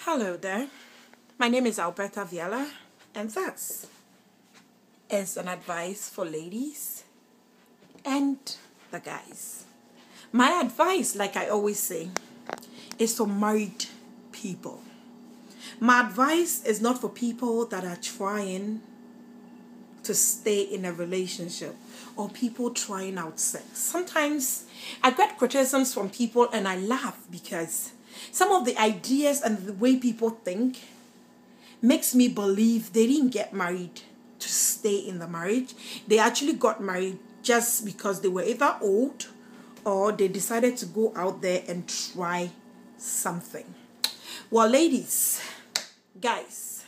Hello there. My name is Alberta Viala, and this is an advice for ladies and the guys. My advice, like I always say, is for married people. My advice is not for people that are trying to stay in a relationship or people trying out sex. Sometimes I get criticisms from people and I laugh because some of the ideas and the way people think makes me believe they didn't get married to stay in the marriage. They actually got married just because they were either old or they decided to go out there and try something. Well, ladies, guys,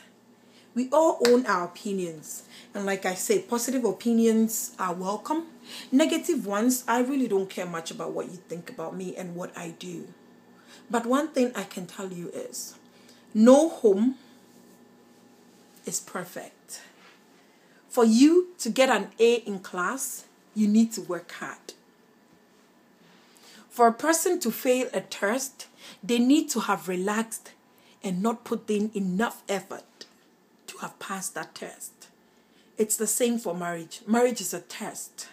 we all own our opinions. And like I say, positive opinions are welcome. Negative ones, I really don't care much about what you think about me and what I do. But one thing I can tell you is, no home is perfect. For you to get an A in class, you need to work hard. For a person to fail a test, they need to have relaxed and not put in enough effort to have passed that test. It's the same for marriage. Marriage is a test.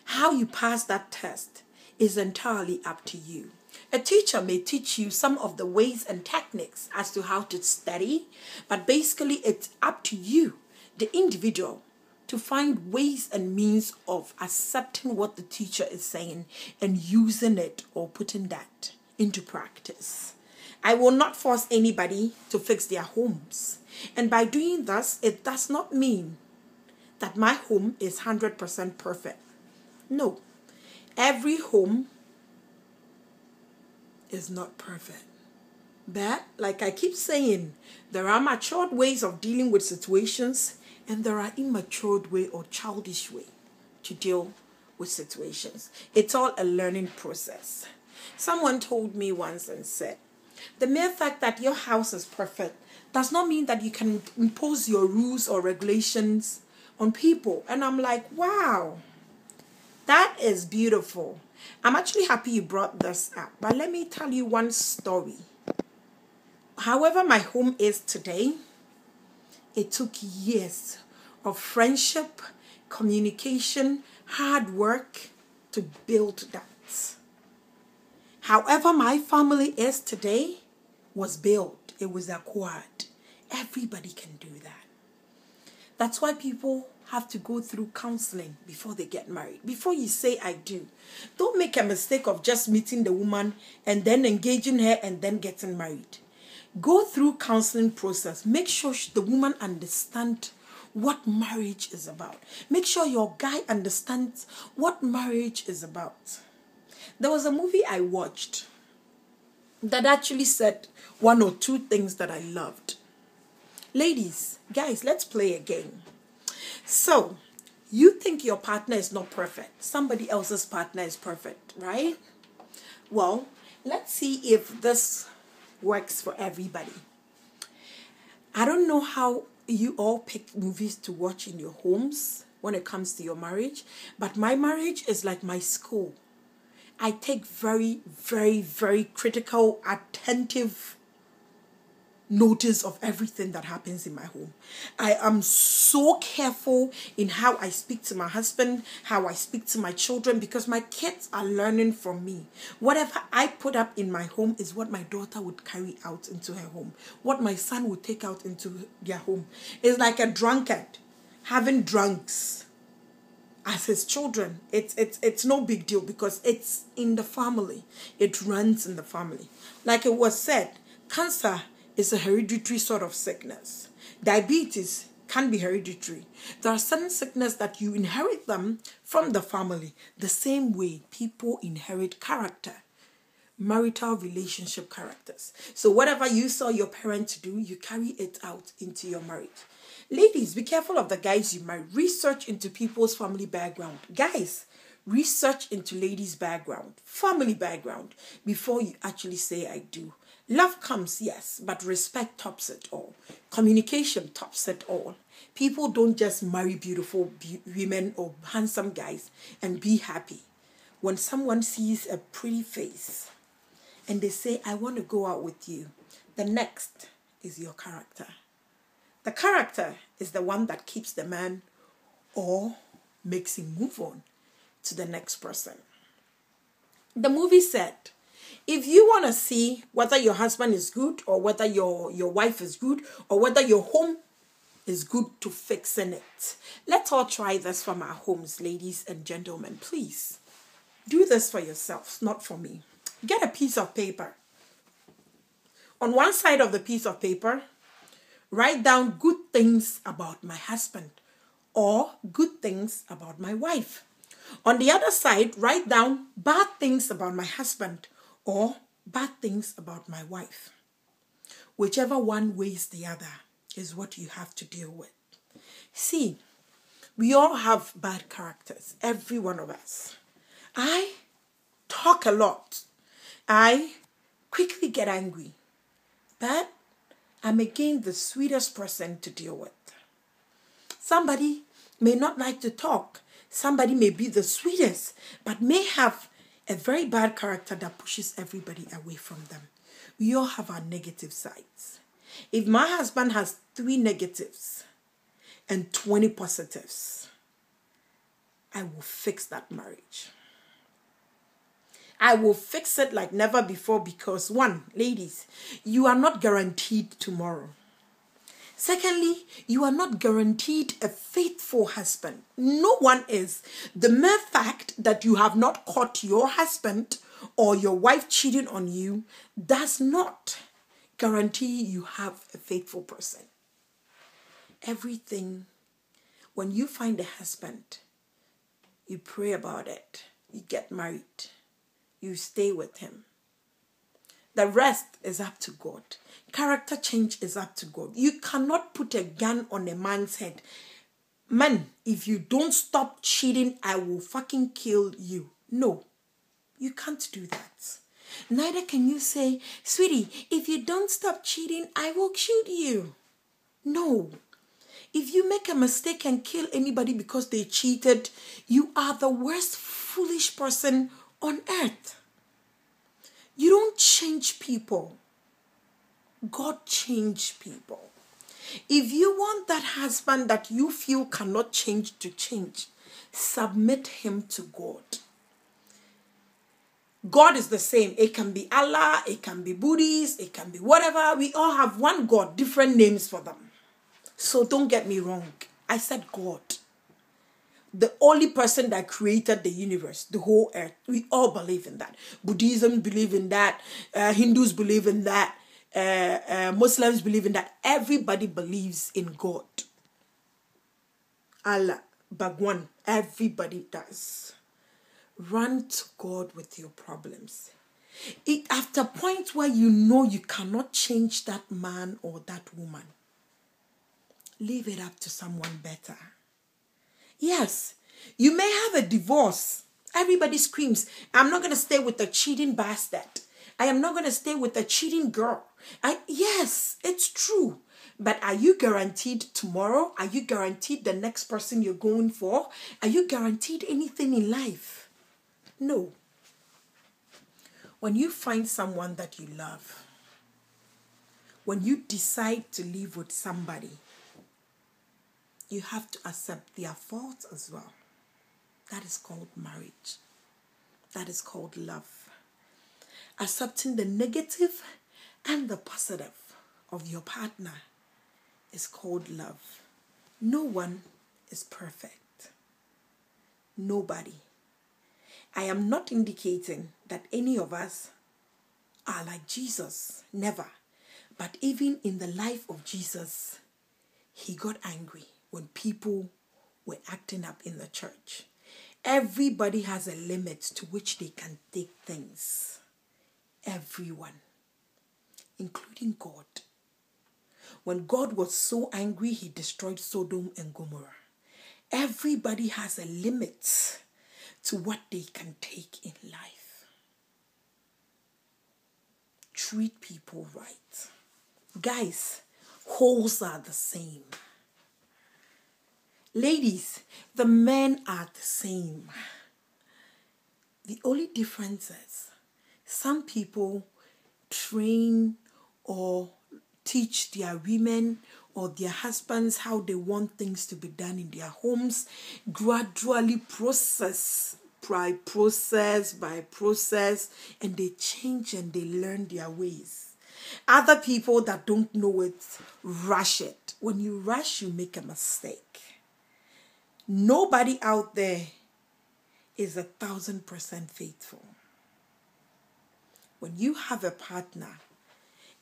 How you pass that test is entirely up to you. A teacher may teach you some of the ways and techniques as to how to study, but basically it's up to you, the individual, to find ways and means of accepting what the teacher is saying and using it or putting that into practice. I will not force anybody to fix their homes. And by doing this, it does not mean that my home is 100% perfect. No. Every home is not perfect. But, like I keep saying, there are matured ways of dealing with situations and there are immature way or childish way to deal with situations. It's all a learning process. Someone told me once and said, the mere fact that your house is perfect does not mean that you can impose your rules or regulations on people. And I'm like, wow, that is beautiful. I'm actually happy you brought this up. But let me tell you one story. However my home is today, it took years of friendship, communication, hard work to build that. However my family is today was built. It was acquired. Everybody can do that. That's why people have to go through counseling before they get married. Before you say I do, don't make a mistake of just meeting the woman and then engaging her and then getting married. Go through counseling process. Make sure the woman understands what marriage is about. Make sure your guy understands what marriage is about. There was a movie I watched that actually said one or two things that I loved. Ladies, guys, let's play a game. So, you think your partner is not perfect. Somebody else's partner is perfect, right? Well, let's see if this works for everybody. I don't know how you all pick movies to watch in your homes when it comes to your marriage, but my marriage is like my school. I take very, very, very critical, attentive notice of everything that happens in my home. I am so careful in how I speak to my husband, how I speak to my children, because my kids are learning from me. Whatever I put up in my home is what my daughter would carry out into her home. What my son would take out into their home. It's like a drunkard having drunks as his children. It's no big deal because it's in the family. It runs in the family. Like it was said, cancer is a hereditary sort of sickness. Diabetes can be hereditary. There are certain sicknesses that you inherit them from the family. The same way people inherit character, marital relationship characters. So whatever you saw your parents do, you carry it out into your marriage. Ladies, be careful of the guys you marry. Research into people's family background. Guys, research into ladies' background, family background, before you actually say I do. Love comes, yes, but respect tops it all. Communication tops it all. People don't just marry beautiful women or handsome guys and be happy. When someone sees a pretty face and they say, I want to go out with you, the next is your character. The character is the one that keeps the man or makes him move on to the next person. The movie said, if you want to see whether your husband is good or whether your wife is good or whether your home is good to fixing it, let's all try this from our homes, ladies and gentlemen. Please do this for yourselves, not for me. Get a piece of paper. On one side of the piece of paper, write down good things about my husband or good things about my wife. On the other side, write down bad things about my husband or bad things about my wife. Whichever one weighs the other is what you have to deal with. See, we all have bad characters, every one of us. I talk a lot. I quickly get angry. But I'm again the sweetest person to deal with. Somebody may not like to talk. Somebody may be the sweetest, but may have a very bad character that pushes everybody away from them. We all have our negative sides. If my husband has 3 negatives and 20 positives, I will fix that marriage. I will fix it like never before because, one, ladies, you are not guaranteed tomorrow. Secondly, you are not guaranteed a faithful husband. No one is. The mere fact that you have not caught your husband or your wife cheating on you does not guarantee you have a faithful person. Everything, when you find a husband, you pray about it, you get married, you stay with him. The rest is up to God. Character change is up to God. You cannot put a gun on a man's head. Man, if you don't stop cheating, I will fucking kill you. No, you can't do that. Neither can you say, sweetie, if you don't stop cheating, I will shoot you. No. If you make a mistake and kill anybody because they cheated, you are the worst foolish person on earth. You don't change people. God changed people. If you want that husband that you feel cannot change to change, submit him to God. God is the same. It can be Allah, it can be Buddhist, it can be whatever. We all have one God, different names for them. So don't get me wrong. I said God. The only person that created the universe, the whole earth. We all believe in that. Buddhism believe in that. Hindus believe in that. Muslims believe in that. Everybody believes in God. Allah, Bhagwan, everybody does. Run to God with your problems. After a point where you know you cannot change that man or that woman, leave it up to someone better. Yes, you may have a divorce. Everybody screams, I'm not going to stay with a cheating bastard. I am not going to stay with a cheating girl. Yes, it's true. But are you guaranteed tomorrow? Are you guaranteed the next person you're going for? Are you guaranteed anything in life? No. When you find someone that you love, when you decide to live with somebody, you have to accept their faults as well. That is called marriage. That is called love. Accepting the negative and the positive of your partner is called love. No one is perfect. Nobody. I am not indicating that any of us are like Jesus. Never. But even in the life of Jesus, he got angry when people were acting up in the church. Everybody has a limit to which they can take things. Everyone, including God. When God was so angry, he destroyed Sodom and Gomorrah. Everybody has a limit to what they can take in life. Treat people right. Guys, holes are the same. Ladies, the men are the same. The only difference is some people train or teach their women or their husbands how they want things to be done in their homes, gradually process by process, and they change and they learn their ways. Other people that don't know it, rush it. When you rush, you make a mistake. Nobody out there is 1,000% faithful. When you have a partner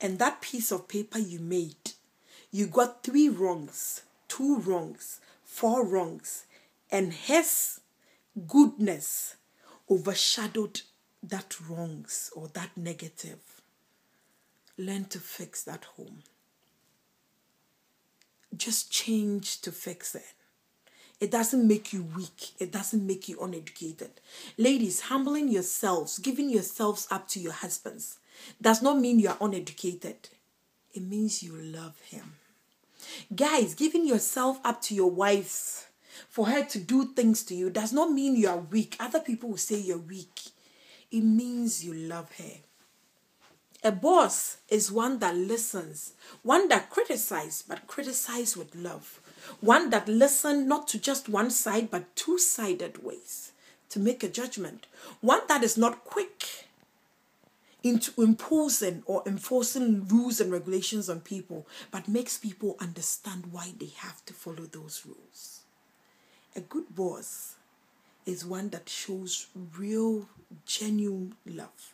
and that piece of paper you made, you got 3 wrongs, 2 wrongs, 4 wrongs, and his goodness overshadowed that wrongs or that negative. Learn to fix that home. Just change to fix it. It doesn't make you weak. It doesn't make you uneducated. Ladies, humbling yourselves, giving yourselves up to your husbands does not mean you are uneducated. It means you love him. Guys, giving yourself up to your wives for her to do things to you does not mean you are weak. Other people will say you're weak. It means you love her. A boss is one that listens, one that criticizes, but criticizes with love. One that listens not to just one side, but 2-sided ways to make a judgment. One that is not quick into imposing or enforcing rules and regulations on people, but makes people understand why they have to follow those rules. A good boss is one that shows real, genuine love.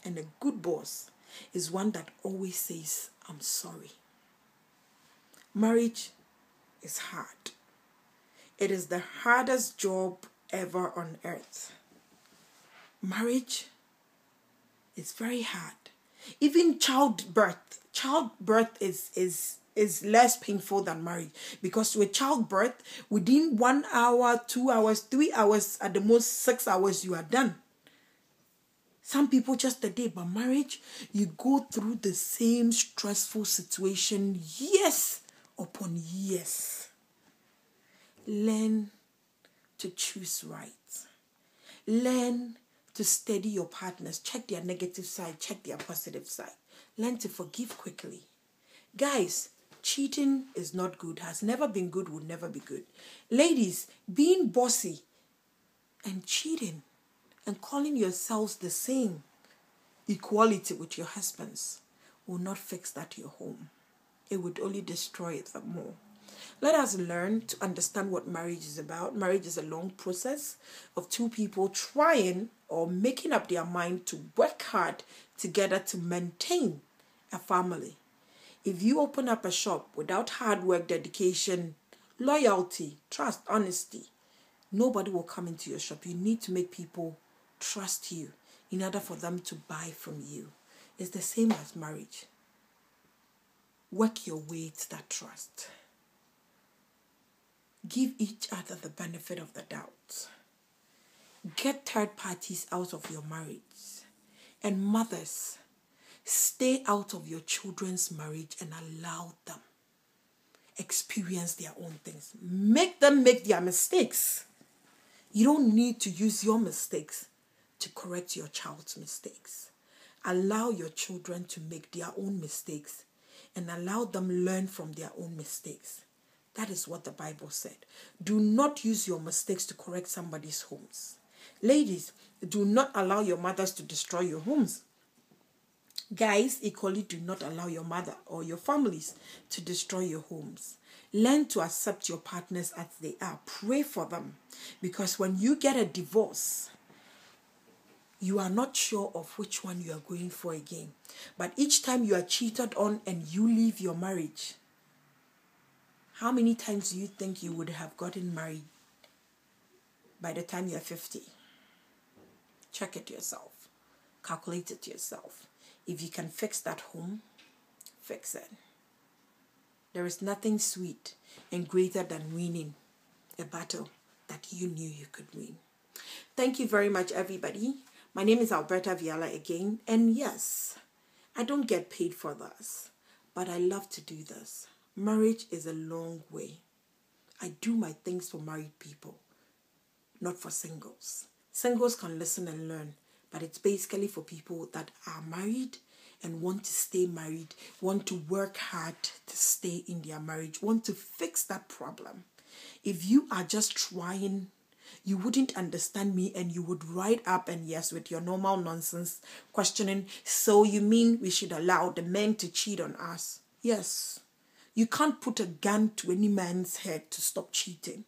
And a good boss is one that always says, I'm sorry. Marriage is hard. It is the hardest job ever on earth. Marriage is very hard. Even childbirth is less painful than marriage, because with childbirth, within 1 hour, 2 hours, 3 hours, at the most 6 hours, you are done. Some people just a day, but marriage, you go through the same stressful situation years upon years. Learn to choose right. Learn to steady your partners. Check their negative side, check their positive side. Learn to forgive quickly. Guys, cheating is not good, has never been good, will never be good. Ladies, being bossy and cheating and calling yourselves the same equality with your husbands will not fix that your home. It would only destroy it the more. Let us learn to understand what marriage is about. Marriage is a long process of 2 people trying or making up their mind to work hard together to maintain a family. If you open up a shop without hard work, dedication, loyalty, trust, honesty, nobody will come into your shop. You need to make people trust you in order for them to buy from you. It's the same as marriage. Work your way to that trust. Give each other the benefit of the doubt. Get third parties out of your marriage. And mothers, stay out of your children's marriage and allow them experience their own things. Make them make their mistakes. You don't need to use your mistakes to correct your child's mistakes. Allow your children to make their own mistakes and allow them learn from their own mistakes. That is what the Bible said. Do not use your mistakes to correct somebody's homes. Ladies, do not allow your mothers to destroy your homes. Guys, equally do not allow your mother or your families to destroy your homes. Learn to accept your partners as they are. Pray for them. Because when you get a divorce, you are not sure of which one you are going for again. But each time you are cheated on and you leave your marriage, how many times do you think you would have gotten married by the time you're 50? Check it yourself. Calculate it yourself. If you can fix that home, fix it. There is nothing sweet and greater than winning a battle that you knew you could win. Thank you very much, everybody. My name is Alberta Viala again. And yes, I don't get paid for this, but I love to do this. Marriage is a long way. I do my things for married people, not for singles. Singles can listen and learn, but it's basically for people that are married and want to stay married, want to work hard to stay in their marriage, want to fix that problem. If you are just trying, you wouldn't understand me, and you would write up and yes, with your normal nonsense questioning, so you mean we should allow the men to cheat on us? Yes. You can't put a gun to any man's head to stop cheating.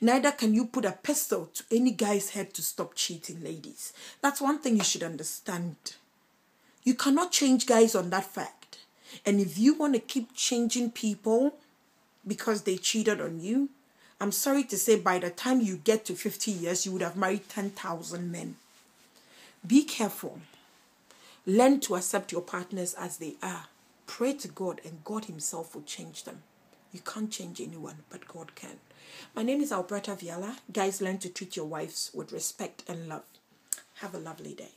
Neither can you put a pistol to any guy's head to stop cheating, ladies. That's one thing you should understand. You cannot change guys on that fact. And if you want to keep changing people because they cheated on you, I'm sorry to say, by the time you get to 50 years, you would have married 10,000 men. Be careful. Learn to accept your partners as they are. Pray to God, and God himself will change them. You can't change anyone, but God can. My name is Alberta Viala. Guys, learn to treat your wives with respect and love. Have a lovely day.